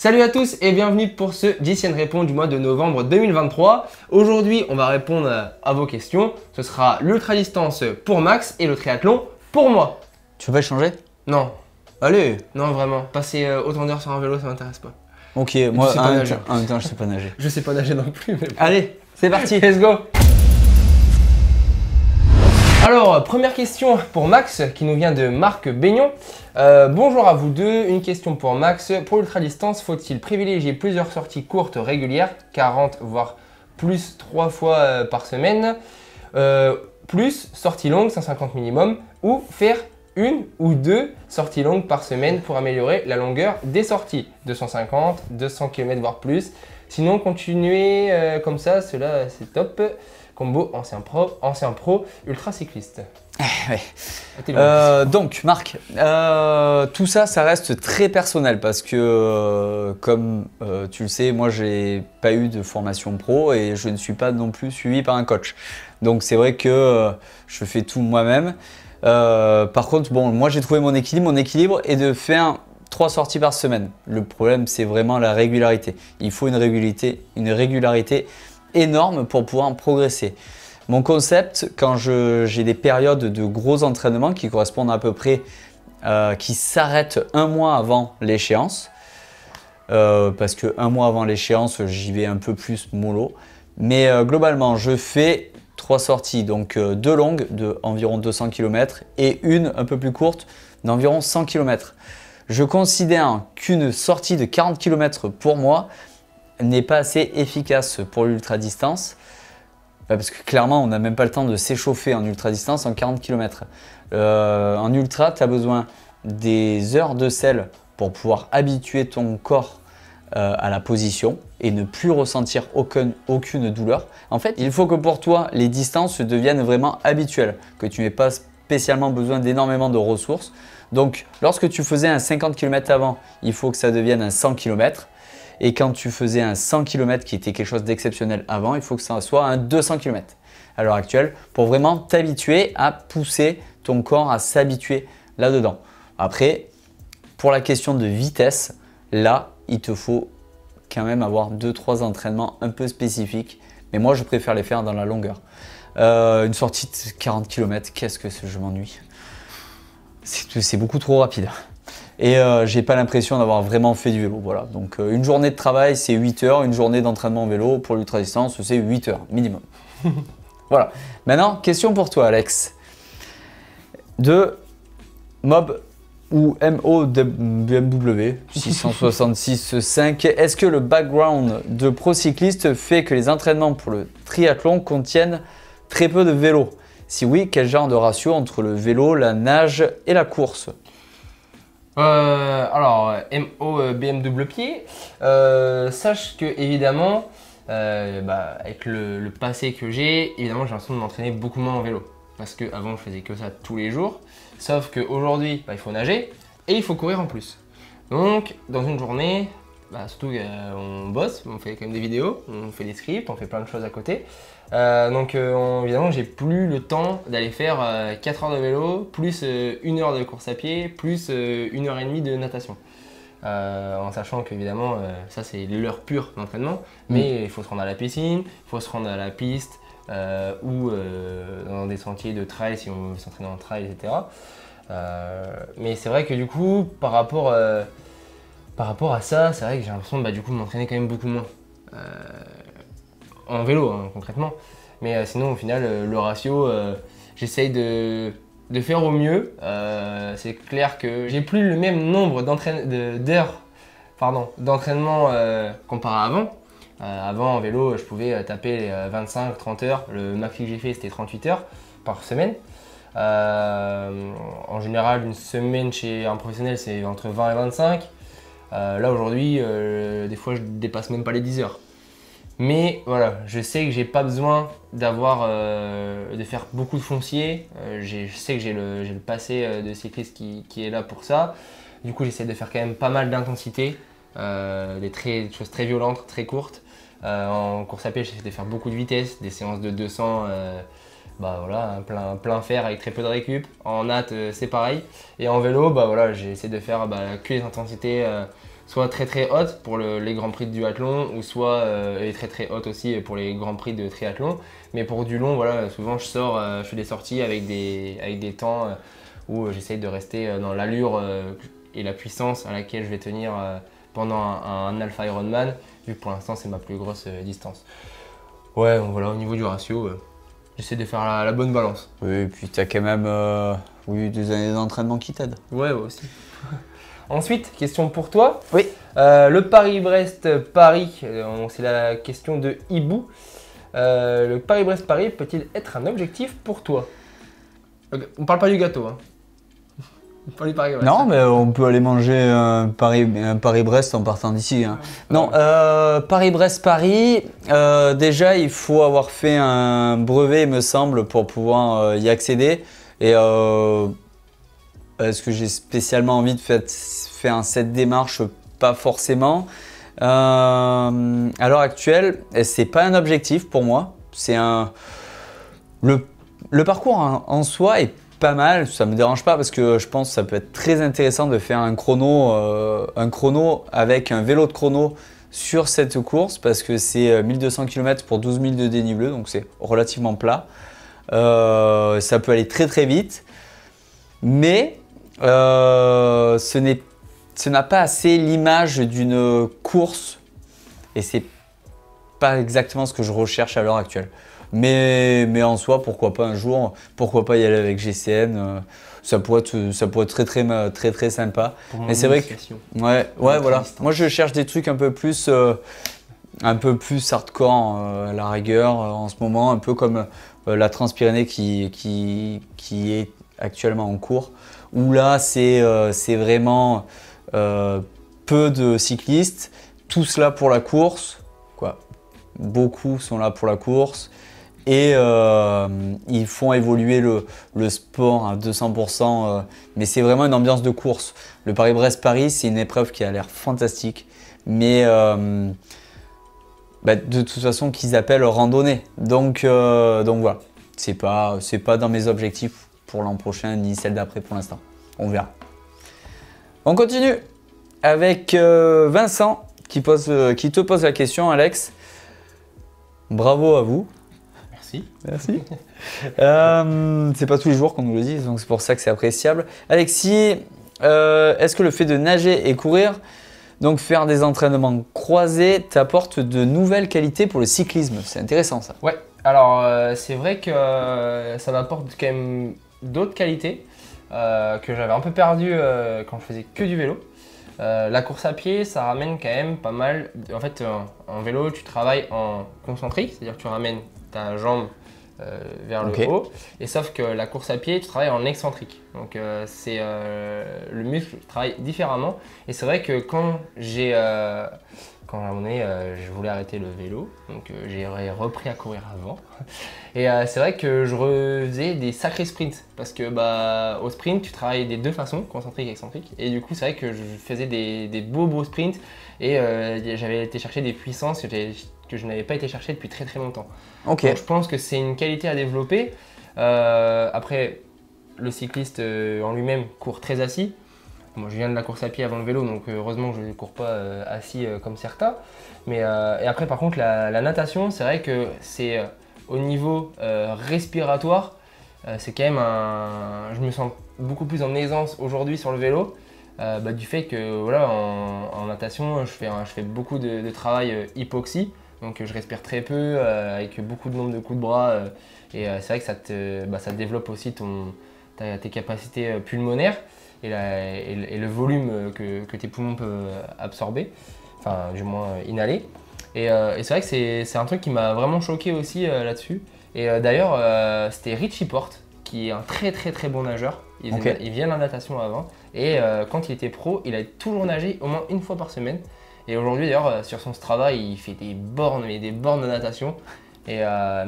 Salut à tous et bienvenue pour ce JCN Répond du mois de novembre 2023. Aujourd'hui, on va répondre à vos questions. Ce sera l'ultra distance pour Max et le triathlon pour moi. Tu veux pas échanger? Non, Allez. non vraiment. Passer autant d'heures sur un vélo, ça m'intéresse pas. Ok, moi sais pas nager. en même temps, je sais pas nager. Je sais pas nager non plus, mais... Allez, c'est parti. Let's go. Alors, première question pour Max qui nous vient de Marc Beignon. Bonjour à vous deux, une question pour Max. Pour l'ultra distance, faut-il privilégier plusieurs sorties courtes régulières, 40 voire plus 3 fois par semaine, plus sorties longues, 150 minimum, ou faire une ou deux sorties longues par semaine pour améliorer la longueur des sorties, 250, 200 km voire plus. Sinon, continuer comme ça, cela c'est top. Combo ancien pro, ultra cycliste. Ouais. Donc Marc, tout ça, ça reste très personnel parce que comme tu le sais, moi j'ai pas eu de formation pro et je ne suis pas non plus suivi par un coach. Donc c'est vrai que je fais tout moi-même. Par contre, bon, moi j'ai trouvé mon équilibre est de faire 3 sorties par semaine. Le problème, c'est vraiment la régularité. Il faut une régularité énorme pour pouvoir progresser. Mon concept, quand j'ai des périodes de gros entraînements qui correspondent à peu près, qui s'arrêtent un mois avant l'échéance, parce que un mois avant l'échéance, j'y vais un peu plus mollo. Mais globalement, je fais 3 sorties, donc 2 longues de environ 200 km et une un peu plus courte d'environ 100 km. Je considère qu'une sortie de 40 km pour moi n'est pas assez efficace pour l'ultra distance parce que clairement on n'a même pas le temps de s'échauffer en ultra distance en 40 km. En ultra, tu as besoin des heures de selle pour pouvoir habituer ton corps à la position et ne plus ressentir aucune douleur. En fait, il faut que pour toi les distances deviennent vraiment habituelles, que tu n'aies pas spécialement besoin d'énormément de ressources. Donc lorsque tu faisais un 50 km avant, il faut que ça devienne un 100 km. Et quand tu faisais un 100 km qui était quelque chose d'exceptionnel avant, il faut que ça soit un 200 km à l'heure actuelle pour vraiment t'habituer à pousser ton corps à s'habituer là-dedans. Après, pour la question de vitesse, là, il te faut quand même avoir 2-3 entraînements un peu spécifiques. Mais moi, je préfère les faire dans la longueur. Une sortie de 40 km, qu'est-ce que je m'ennuie. C'est beaucoup trop rapide. Et j'ai pas l'impression d'avoir vraiment fait du vélo. Voilà. Donc une journée de travail, c'est 8 heures. Une journée d'entraînement en vélo pour l'ultra distance, c'est 8 heures minimum. Voilà. Maintenant, question pour toi, Alex. De Mob ou BMW 666.5, est-ce que le background de pro cycliste fait que les entraînements pour le triathlon contiennent très peu de vélo? Si oui, quel genre de ratio entre le vélo, la nage et la course? Alors, MO BMW pied, sache que évidemment, avec le passé que j'ai, évidemment j'ai l'impression de m'entraîner beaucoup moins en vélo. Parce qu'avant je faisais que ça tous les jours, sauf qu'aujourd'hui il faut nager et il faut courir en plus. Donc dans une journée, surtout on bosse, on fait quand même des vidéos, on fait des scripts, on fait plein de choses à côté. Évidemment j'ai plus le temps d'aller faire 4 heures de vélo, plus 1 heure de course à pied, plus 1 heure et demie de natation. En sachant qu'évidemment ça c'est l'heure pure d'entraînement, mais il faut se rendre à la piscine, il faut se rendre à la piste ou dans des sentiers de trail si on veut s'entraîner en trail, etc. Mais c'est vrai que du coup par rapport à ça, c'est vrai que j'ai l'impression de m'entraîner quand même beaucoup moins. En vélo hein, concrètement, mais sinon au final le ratio j'essaye de faire au mieux. C'est clair que j'ai plus le même nombre d'heures d'entraînement comparé à avant. Avant en vélo je pouvais taper les 25-30 heures, le maxi que j'ai fait c'était 38 heures par semaine. En général une semaine chez un professionnel c'est entre 20 et 25. Là aujourd'hui des fois je dépasse même pas les 10 heures. Mais voilà, je sais que j'ai pas besoin de faire beaucoup de foncier. Je sais que j'ai le passé de cycliste qui est là pour ça. Du coup, j'essaie de faire quand même pas mal d'intensité, des choses très violentes, très courtes. En course à pied, j'essaie de faire beaucoup de vitesse, des séances de 200, plein fer avec très peu de récup. En natte, c'est pareil. Et en vélo, j'essaie de faire que les intensités soit très très haute pour les grands prix de duathlon ou soit elle est très très haute aussi pour les grands prix de triathlon. Mais pour du long, voilà, souvent je sors, je fais des sorties avec des temps où j'essaye de rester dans l'allure et la puissance à laquelle je vais tenir pendant un Alpha Ironman, vu que pour l'instant c'est ma plus grosse distance. Ouais, donc voilà, au niveau du ratio, j'essaie de faire la bonne balance. Oui, et puis tu as quand même des années d'entraînement qui t'aident. Ouais, aussi. Ensuite, question pour toi. Oui. Le Paris-Brest-Paris, c'est la question de Hibou. Le Paris-Brest-Paris peut-il être un objectif pour toi? On parle pas du gâteau, hein. On parle du Paris-Brest. Non, mais on peut aller manger un Paris-Brest en partant d'ici. Hein. Non, Paris-Brest-Paris, déjà il faut avoir fait un brevet, il me semble, pour pouvoir y accéder. Et est-ce que j'ai spécialement envie de faire cette démarche? Pas forcément. À l'heure actuelle, c'est pas un objectif pour moi. Le parcours en soi est pas mal, ça me dérange pas parce que je pense que ça peut être très intéressant de faire un chrono avec un vélo de chrono sur cette course parce que c'est 1200 km pour 12 000 de dénivelé, donc c'est relativement plat. Ça peut aller très très vite, mais ce n'a pas assez l'image d'une course et c'est pas exactement ce que je recherche à l'heure actuelle. Mais en soi, pourquoi pas un jour, pourquoi pas y aller avec GCN, ça pourrait être très très sympa. Mais c'est vrai que ouais voilà. Moi je cherche des trucs un peu plus hardcore à la rigueur en ce moment, un peu comme la Transpyrénée qui est actuellement en cours, où là c'est vraiment peu de cyclistes, tous là pour la course, quoi. Beaucoup sont là pour la course. Et ils font évoluer le sport à 200%, mais c'est vraiment une ambiance de course. Le Paris-Brest-Paris, c'est une épreuve qui a l'air fantastique, mais de toute façon qu'ils appellent randonnée. Donc voilà, c'est pas dans mes objectifs pour l'an prochain ni celle d'après pour l'instant. On verra. On continue avec Vincent qui te pose la question, Alex. Bravo à vous. Merci. C'est pas tous les jours qu'on nous le dit, donc c'est pour ça que c'est appréciable. Alexis, est-ce que le fait de nager et courir, donc faire des entraînements croisés, t'apporte de nouvelles qualités pour le cyclisme? C'est intéressant ça. Ouais, alors c'est vrai que ça m'apporte quand même d'autres qualités que j'avais un peu perdues quand je faisais que du vélo. La course à pied, ça ramène quand même pas mal. En fait, en vélo, tu travailles en concentrique, c'est-à-dire que tu ramènes ta jambe vers le haut, et sauf que la course à pied, tu travailles en excentrique. Donc le muscle travaille différemment. Et c'est vrai que quand à un moment donné, je voulais arrêter le vélo, donc j'ai repris à courir avant. Et c'est vrai que je refaisais des sacrés sprints, parce que au sprint, tu travailles des deux façons, concentrique et excentrique. Et du coup, c'est vrai que je faisais des beaux sprints, et j'avais été chercher des puissances que je n'avais pas été chercher depuis très très longtemps. Donc je pense que c'est une qualité à développer. Après, le cycliste en lui-même court très assis. Moi, je viens de la course à pied avant le vélo, donc heureusement que je ne cours pas assis comme certains. Mais, et après, par contre, la natation, c'est vrai que c'est au niveau respiratoire, c'est quand même je me sens beaucoup plus en aisance aujourd'hui sur le vélo, du fait que voilà, en natation, je fais beaucoup de travail hypoxie. Donc je respire très peu, avec beaucoup de nombre de coups de bras, et c'est vrai que ça te développe aussi tes capacités pulmonaires et le volume que tes poumons peuvent absorber, enfin du moins inhaler. Et c'est vrai que c'est un truc qui m'a vraiment choqué aussi là-dessus. Et d'ailleurs, c'était Richie Porte, qui est un très très très bon nageur. Il vient de la natation avant, et quand il était pro, il a toujours nagé au moins une fois par semaine. Et aujourd'hui d'ailleurs sur son Strava il fait des bornes de natation, mais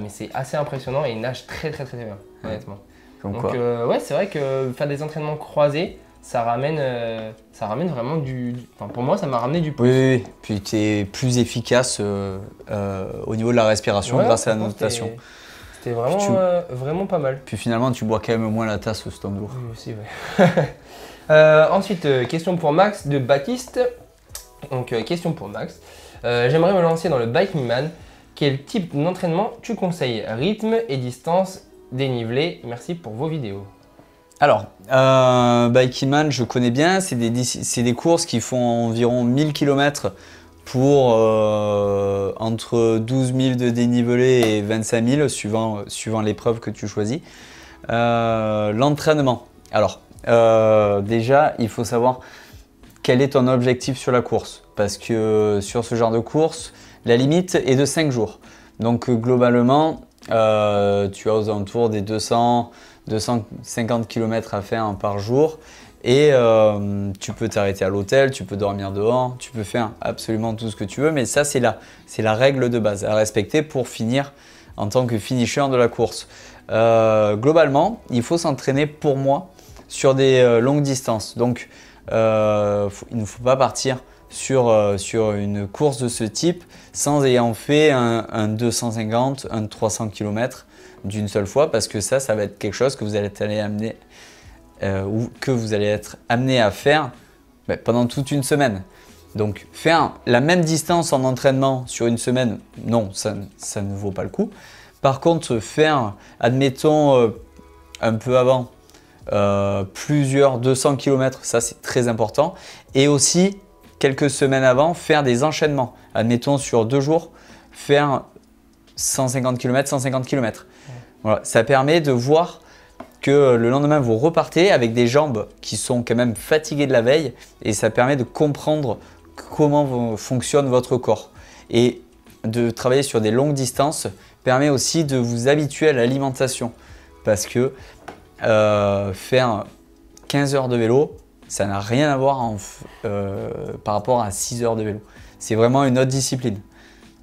c'est assez impressionnant et il nage très très très bien honnêtement. Donc ouais, c'est vrai que faire des entraînements croisés, ça ramène vraiment enfin pour moi ça m'a ramené du plus. Oui, puis tu es plus efficace au niveau de la respiration grâce à la natation. C'était vraiment, vraiment pas mal. Puis finalement tu bois quand même moins la tasse ce temps de l'eau. Oui aussi, ouais. Ensuite, question pour Max de Baptiste. Donc, question pour Max. J'aimerais me lancer dans le Biking Man. Quel type d'entraînement tu conseilles? Rythme et distance, dénivelé. Merci pour vos vidéos. Alors, Bikiman, je connais bien. C'est des courses qui font environ 1000 km pour entre 12 000 de dénivelé et 25 000 suivant l'épreuve que tu choisis. L'entraînement. Alors, déjà, il faut savoir quel est ton objectif sur la course. Parce que sur ce genre de course, la limite est de 5 jours. Donc, globalement, tu as aux alentours des 250 km à faire par jour. Et tu peux t'arrêter à l'hôtel, tu peux dormir dehors, tu peux faire absolument tout ce que tu veux. Mais ça, c'est la règle de base à respecter pour finir en tant que finisher de la course. Globalement, il faut s'entraîner pour moi sur des longues distances. Donc, il ne faut pas partir sur une course de ce type sans ayant fait un 250, un 300 km d'une seule fois, parce que ça va être quelque chose que vous allez être amené à faire pendant toute une semaine. Donc faire la même distance en entraînement sur une semaine, non, ça ne vaut pas le coup. Par contre, faire, admettons, un peu avant, plusieurs 200 km, ça c'est très important. Et aussi, quelques semaines avant, faire des enchaînements. Admettons, sur 2 jours, faire 150 km, 150 km. Voilà, ça permet de voir que le lendemain, vous repartez avec des jambes qui sont quand même fatiguées de la veille, et ça permet de comprendre comment fonctionne votre corps. Et de travailler sur des longues distances permet aussi de vous habituer à l'alimentation, parce que faire 15 heures de vélo, ça n'a rien à voir par rapport à 6 heures de vélo. C'est vraiment une autre discipline.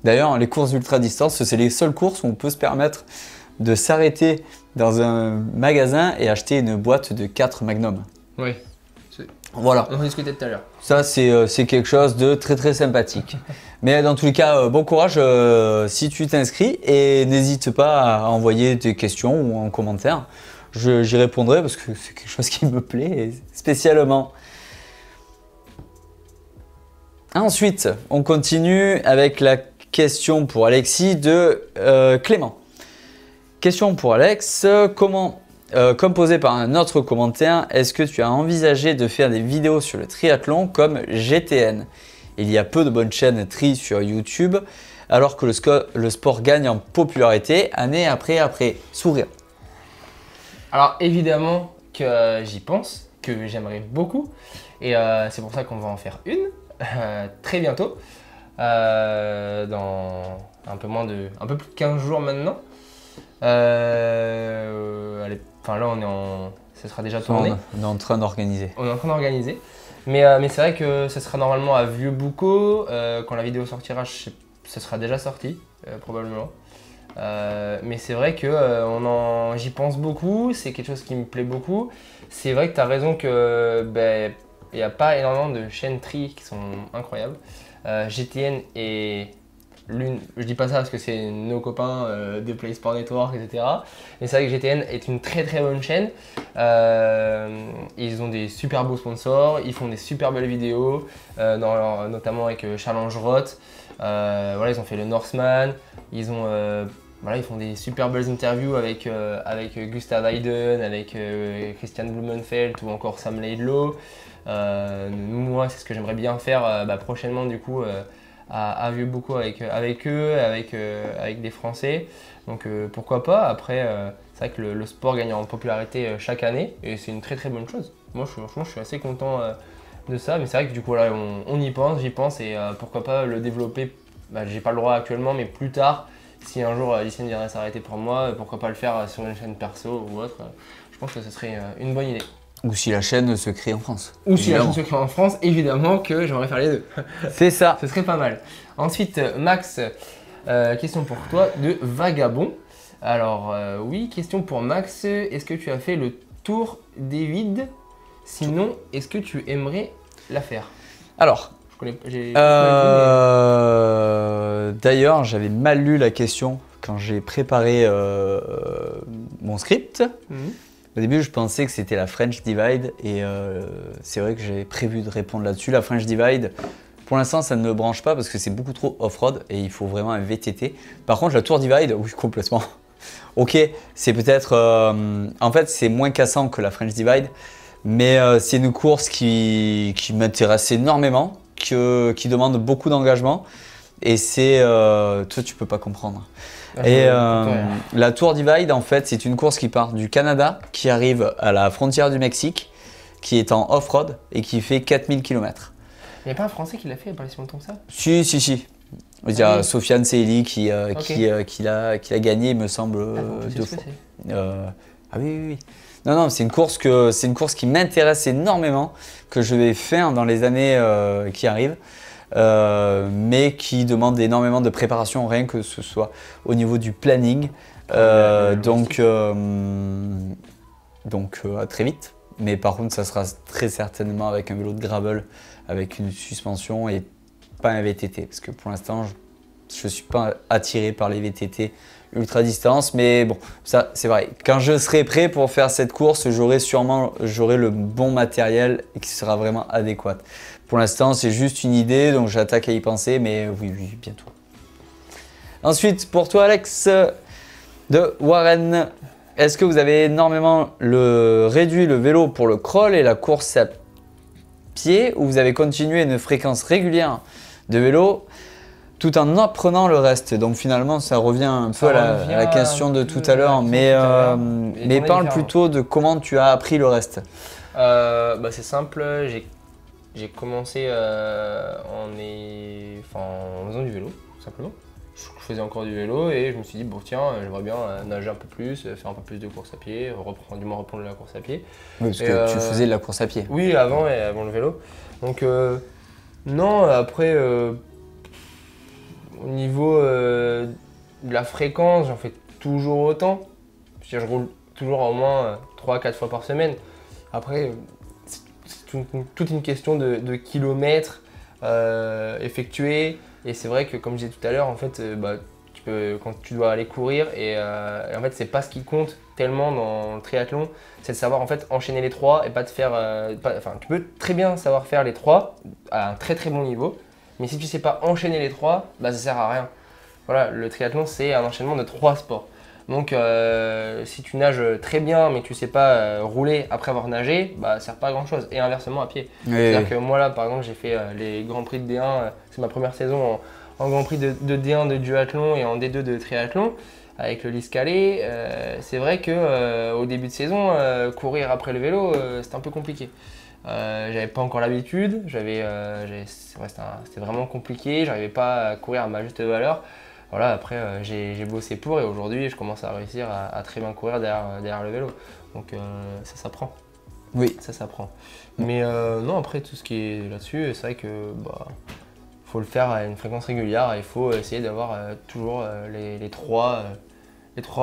D'ailleurs, les courses ultra distance, c'est les seules courses où on peut se permettre de s'arrêter dans un magasin et acheter une boîte de 4 Magnum. Oui. Voilà. On en discutait tout à l'heure. Ça, c'est quelque chose de très très sympathique. Mais dans tous les cas, bon courage si tu t'inscris, et n'hésite pas à envoyer des questions ou en commentaire. J'y répondrai parce que c'est quelque chose qui me plaît spécialement. Ensuite, on continue avec la question pour Alexis de Clément. Question pour Alex, comme posé par un autre commentaire, est-ce que tu as envisagé de faire des vidéos sur le triathlon comme GTN? Il y a peu de bonnes chaînes tri sur YouTube, alors que le sport gagne en popularité année après. Sourire. Alors évidemment que j'y pense, que j'aimerais beaucoup, et c'est pour ça qu'on va en faire une très bientôt, dans un peu plus de 15 jours maintenant. Allez, enfin là ça sera déjà tourné. On est en train d'organiser. On est en train d'organiser. Mais c'est vrai que ça sera normalement à Vieux-Boucau. Quand la vidéo sortira, ça sera déjà sorti, probablement. Mais c'est vrai que j'y pense beaucoup, c'est quelque chose qui me plaît beaucoup. C'est vrai que tu as raison que il n'y a pas énormément de chaînes tri qui sont incroyables. GTN est l'une, je dis pas ça parce que c'est nos copains de Play Sport Network, etc. Mais c'est vrai que GTN est une très très bonne chaîne. Ils ont des super beaux sponsors, ils font des super belles vidéos, notamment avec Challenge Roth. Voilà, ils ont fait le Northman, ils font des super belles interviews avec Gustav Hayden, avec Christian Blumenfeld ou encore Sam Laidlaw. Moi, c'est ce que j'aimerais bien faire prochainement du coup à Vieux-Boucau avec eux, avec des Français. Donc pourquoi pas. Après, c'est vrai que le sport gagne en popularité chaque année et c'est une très très bonne chose. Moi, franchement, je suis assez content de ça. Mais c'est vrai que du coup, là, on y pense, j'y pense et pourquoi pas le développer. J'ai pas le droit actuellement, mais plus tard, si un jour Lycéenne viendrait s'arrêter pour moi, pourquoi pas le faire sur une chaîne perso ou autre. Je pense que ce serait une bonne idée. Ou si la chaîne se crée en France. Ou si la chaîne se crée en France, évidemment que j'aimerais faire les deux. C'est ça. Ce serait pas mal. Ensuite, Max, question pour toi de Vagabond. Alors, oui, question pour Max. Est-ce que tu as fait le tour des vides? Sinon, est-ce que tu aimerais la faire? Alors, d'ailleurs, j'avais mal lu la question quand j'ai préparé mon script. Au début, je pensais que c'était la French Divide et c'est vrai que j'avais prévu de répondre là-dessus. La French Divide, Pour l'instant, ça ne me branche pas parce que c'est beaucoup trop off-road et il faut vraiment un VTT. Par contre, la Tour Divide, oui, complètement. Ok, c'est peut-être... en fait, c'est moins cassant que la French Divide, mais c'est une course qui m'intéresse énormément, qui demande beaucoup d'engagement et c'est... toi, tu peux pas comprendre. Et la Tour Divide, en fait, c'est une course qui part du Canada, qui arrive à la frontière du Mexique, qui est en off-road et qui fait 4000 km. Il n'y a pas un Français qui l'a fait il n'y a pas si longtemps que ça? Si. Il y a Sofiane Seheli qui l'a gagné, il me semble, deux fois. Ah oui. Non, c'est une course qui m'intéresse énormément, que je vais faire dans les années qui arrivent. Mais qui demande énormément de préparation, rien que ce soit au niveau du planning. Donc à très vite. Mais par contre, ça sera très certainement avec un vélo de gravel, avec une suspension et pas un VTT. Parce que pour l'instant, je ne suis pas attiré par les VTT ultra distance. Mais bon, ça c'est vrai. Quand je serai prêt pour faire cette course, j'aurai le bon matériel qui sera vraiment adéquat. Pour l'instant, c'est juste une idée, donc j'attaque à y penser, mais oui, bientôt. Ensuite, pour toi, Alex, de Warren, est-ce que vous avez énormément réduit le vélo pour le crawl et la course à pied, ou vous avez continué une fréquence régulière de vélo tout en apprenant le reste? Donc finalement, ça revient un peu à la question de tout à l'heure, mais parle plutôt de comment tu as appris le reste. C'est simple, j'ai commencé en faisant du vélo, tout simplement. Je faisais encore du vélo et je me suis dit, bon tiens, j'aimerais bien nager un peu plus, faire un peu plus de course à pied, du moins reprendre de la course à pied. Oui, parce que tu faisais de la course à pied. Oui, avant le vélo. Donc non, après, au niveau de la fréquence, j'en fais toujours autant. Je roule toujours au moins 3-4 fois par semaine. Après, c'est toute une question de kilomètres effectués. Et c'est vrai que comme je disais tout à l'heure, en fait, quand tu dois aller courir, et en fait, c'est pas ce qui compte tellement dans le triathlon, c'est de savoir en fait enchaîner les trois et pas de faire. Tu peux très bien savoir faire les trois à un très très bon niveau, mais si tu sais pas enchaîner les trois, ça sert à rien. Voilà, le triathlon c'est un enchaînement de 3 sports. Donc si tu nages très bien mais tu sais pas rouler après avoir nagé, ça sert pas à grand chose. Et inversement à pied. Oui, C'est-à-dire que moi là par exemple j'ai fait les Grands Prix de D1, c'est ma première saison en Grand Prix de D1 de duathlon et en D2 de triathlon avec le Lys Calais. C'est vrai que au début de saison, courir après le vélo c'était un peu compliqué. J'avais pas encore l'habitude, c'était vraiment compliqué, j'arrivais pas à courir à ma juste valeur. Voilà, après j'ai bossé pour et aujourd'hui je commence à réussir à très bien courir derrière le vélo. Donc ça s'apprend. Oui. Ça s'apprend. Mais non, après tout ce qui est là-dessus, c'est vrai que faut le faire à une fréquence régulière et il faut essayer d'avoir toujours les trois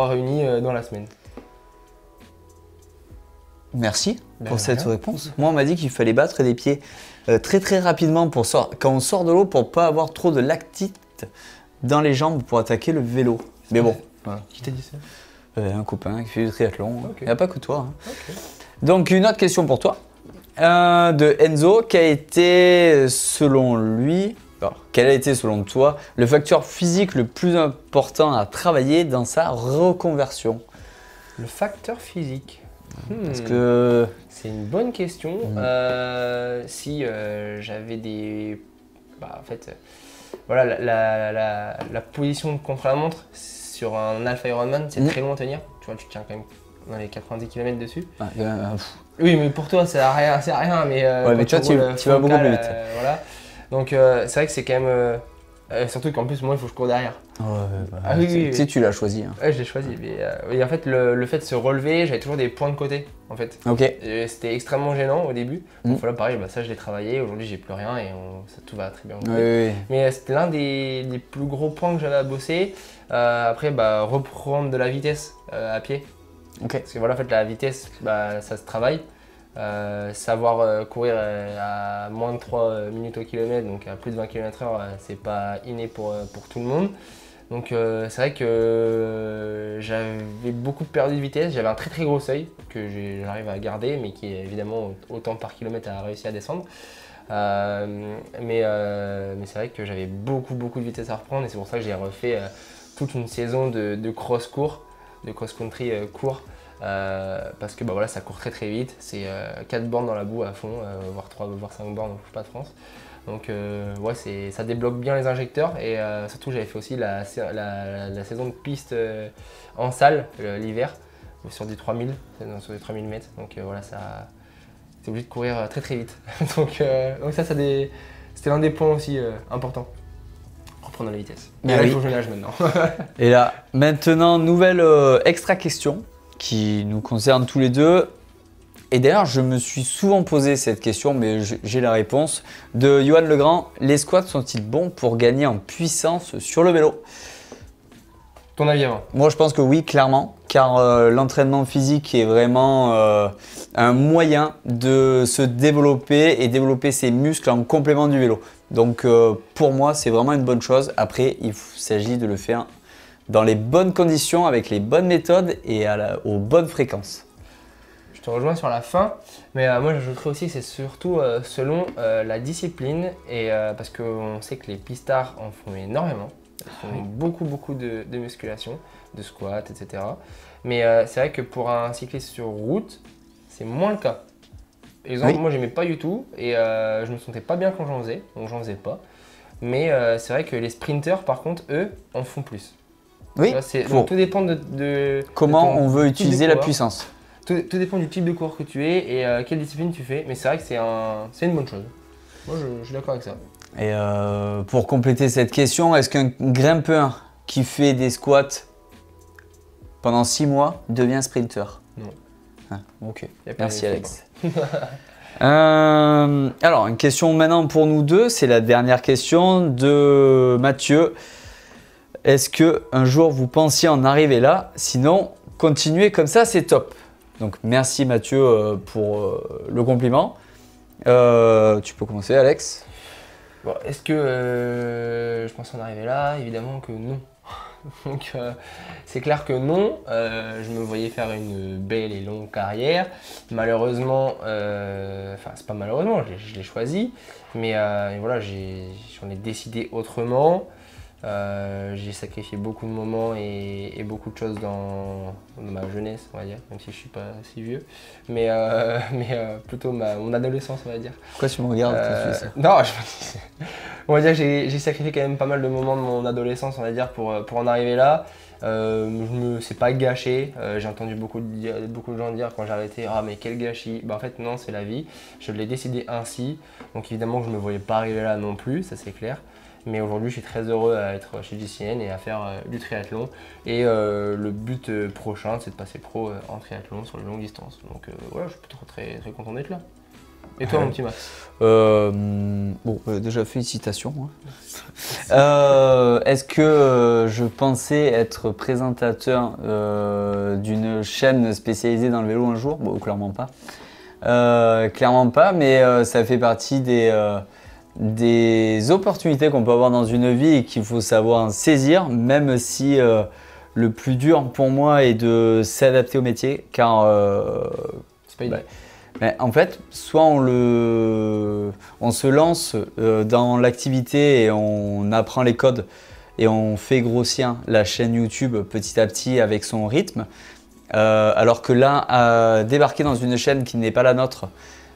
réunis dans la semaine. Merci pour cette réponse. Moi, on m'a dit qu'il fallait battre des pieds très très rapidement quand on sort de l'eau pour pas avoir trop de lactite dans les jambes pour attaquer le vélo. Mais bon, voilà. Qui t'a dit ça? Un copain qui fait du triathlon. Okay. Il n'y a pas que toi. Hein. Okay. Donc une autre question pour toi. De Enzo, quel a été selon toi le facteur physique le plus important à travailler dans sa reconversion? Le facteur physique. Parce que... C'est une bonne question. Si j'avais des... en fait... Voilà, la position contre la montre sur un Alpha Ironman, c'est très long à tenir. Tu vois, tu tiens quand même dans les 90 km dessus. Oui, mais pour toi, c'est rien. Mais, mais toi, tu vas beaucoup plus vite. Voilà. Donc, c'est vrai que c'est quand même. Surtout qu'en plus, moi, il faut que je cours derrière. Oui. Tu l'as choisi. Hein. Ouais, je l'ai choisi. Mais en fait, le fait de se relever, j'avais toujours des points de côté. En fait. Ok. C'était extrêmement gênant au début. Donc, voilà, pareil, ça, je l'ai travaillé. Aujourd'hui, j'ai plus rien et tout va très bien. Oui. Mais c'était l'un des plus gros points que j'avais à bosser. Après, reprendre de la vitesse à pied. Okay. Parce que voilà, en fait, la vitesse, ça se travaille. Savoir courir à moins de 3 minutes au kilomètre, donc à plus de 20 km/h, c'est pas inné pour tout le monde. Donc c'est vrai que j'avais beaucoup perdu de vitesse, j'avais un très très gros seuil que j'arrive à garder, mais qui est évidemment autant par kilomètre à réussir à descendre. Mais c'est vrai que j'avais beaucoup de vitesse à reprendre et c'est pour ça que j'ai refait toute une saison de cross-court, de cross-country court. Parce que bah, voilà, ça court très vite, c'est 4 bornes dans la boue à fond, voire 3, voire 5 bornes, donc pas de France. Donc ouais, ça débloque bien les injecteurs et surtout j'avais fait aussi la saison de piste en salle l'hiver sur des 3000 mètres. Donc voilà, ça t'es obligé de courir très vite. donc ça c'était l'un des points aussi importants. Reprendre la vitesse. Mais Et là, oui. il faut que je nage maintenant. Et là, maintenant, nouvelle extra question qui nous concerne tous les deux. Et d'ailleurs, je me suis souvent posé cette question, mais j'ai la réponse de Johan Legrand. Les squats sont-ils bons pour gagner en puissance sur le vélo? Ton avis avant? Moi, je pense que oui, clairement, car l'entraînement physique est vraiment un moyen de se développer et développer ses muscles en complément du vélo. Donc, pour moi, c'est vraiment une bonne chose. Après, il s'agit de le faire dans les bonnes conditions, avec les bonnes méthodes et aux bonnes fréquences. Je te rejoins sur la fin, mais moi j'ajouterais aussi que c'est surtout selon la discipline et parce qu'on sait que les pistards en font énormément, ils font beaucoup de musculation, de squat, etc. Mais c'est vrai que pour un cycliste sur route, c'est moins le cas. Exemple, moi j'aimais pas du tout et je me sentais pas bien quand j'en faisais, donc j'en faisais pas. Mais c'est vrai que les sprinters par contre, eux, en font plus. Oui, Donc tout dépend de comment de ton on veut type de utiliser la coureur. puissance. Tout dépend du type de coureur que tu es et quelle discipline tu fais, mais c'est vrai que c'est une bonne chose. Moi, je suis d'accord avec ça. Et pour compléter cette question, est-ce qu'un grimpeur qui fait des squats pendant 6 mois devient sprinter? Non. Ah, ok, Y a pas merci de Alex. Alors, une question maintenant pour nous deux, c'est la dernière question de Mathieu. Est-ce que un jour vous pensiez en arriver là? Sinon, continuez comme ça, c'est top. Donc merci Mathieu pour le compliment. Tu peux commencer Alex. Bon, est-ce que je pense en arriver là? Évidemment que non. Donc c'est clair que non. Je me voyais faire une belle et longue carrière. Malheureusement, enfin c'est pas malheureusement, je l'ai choisi. Mais voilà, j'en ai décidé autrement. J'ai sacrifié beaucoup de moments et beaucoup de choses dans ma jeunesse, on va dire, même si je suis pas si vieux, mais plutôt mon adolescence, on va dire. Pourquoi tu me regardes quand tu dis ça? Non, on va dire que j'ai sacrifié quand même pas mal de moments de mon adolescence, on va dire, pour en arriver là. C'est pas gâché. J'ai entendu beaucoup de gens dire quand j'ai arrêté, ah mais quel gâchis. En fait non, c'est la vie. Je l'ai décidé ainsi. Donc évidemment que je ne me voyais pas arriver là non plus, ça c'est clair. Mais aujourd'hui, je suis très heureux à être chez JCN et à faire du triathlon. Et le but prochain, c'est de passer pro en triathlon sur les longues distances. Donc voilà, je suis plutôt très content d'être là. Et toi, mon petit Max? Déjà félicitations. Est-ce que je pensais être présentateur d'une chaîne spécialisée dans le vélo un jour? Bon, clairement pas. Clairement pas, mais ça fait partie des opportunités qu'on peut avoir dans une vie et qu'il faut savoir saisir, même si le plus dur pour moi est de s'adapter au métier, car c'est pas idée. Mais en fait, soit on se lance dans l'activité et on apprend les codes et on fait grossir la chaîne YouTube petit à petit avec son rythme, alors que là, débarquer dans une chaîne qui n'est pas la nôtre,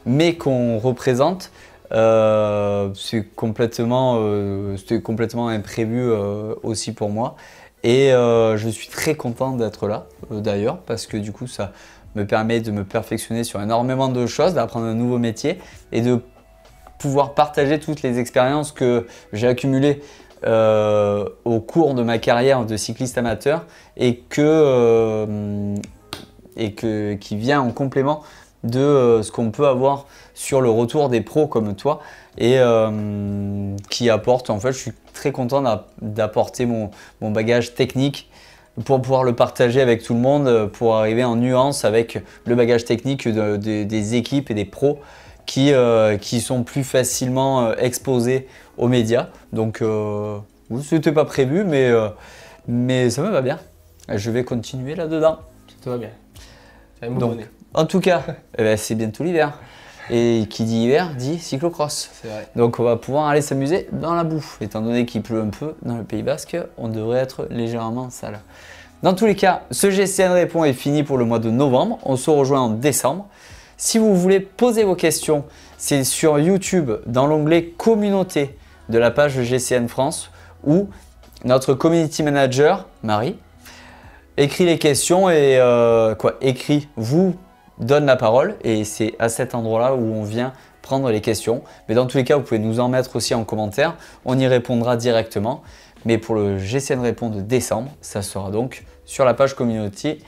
mais qu'on représente, c'était complètement imprévu aussi pour moi. Et je suis très content d'être là, d'ailleurs, parce que du coup, ça me permet de me perfectionner sur énormément de choses, d'apprendre un nouveau métier et de pouvoir partager toutes les expériences que j'ai accumulées au cours de ma carrière de cycliste amateur et qui vient en complément de ce qu'on peut avoir sur le retour des pros comme toi et qui apporte, en fait, je suis très content d'apporter mon bagage technique pour pouvoir le partager avec tout le monde, pour arriver en nuance avec le bagage technique des équipes et des pros qui sont plus facilement exposés aux médias. Donc, c'était pas prévu, mais ça me va bien. Je vais continuer là-dedans. Ça va bien. Ça va me Donc, donner. en tout cas, c'est bientôt l'hiver. Et qui dit hiver dit cyclocross. C'est vrai. Donc on va pouvoir aller s'amuser dans la boue. Étant donné qu'il pleut un peu dans le Pays Basque, on devrait être légèrement sale. Dans tous les cas, ce GCN Répond est fini pour le mois de novembre. On se rejoint en décembre. Si vous voulez poser vos questions, c'est sur YouTube dans l'onglet Communauté de la page GCN France où notre Community Manager, Marie, écrit les questions et vous donne la parole et c'est à cet endroit-là où on vient prendre les questions. Mais dans tous les cas, vous pouvez nous en mettre aussi en commentaire. On y répondra directement. Mais pour le GCN Répond de décembre, ça sera donc sur la page Community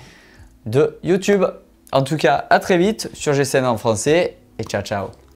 de YouTube. En tout cas, à très vite sur GCN en français et ciao ciao.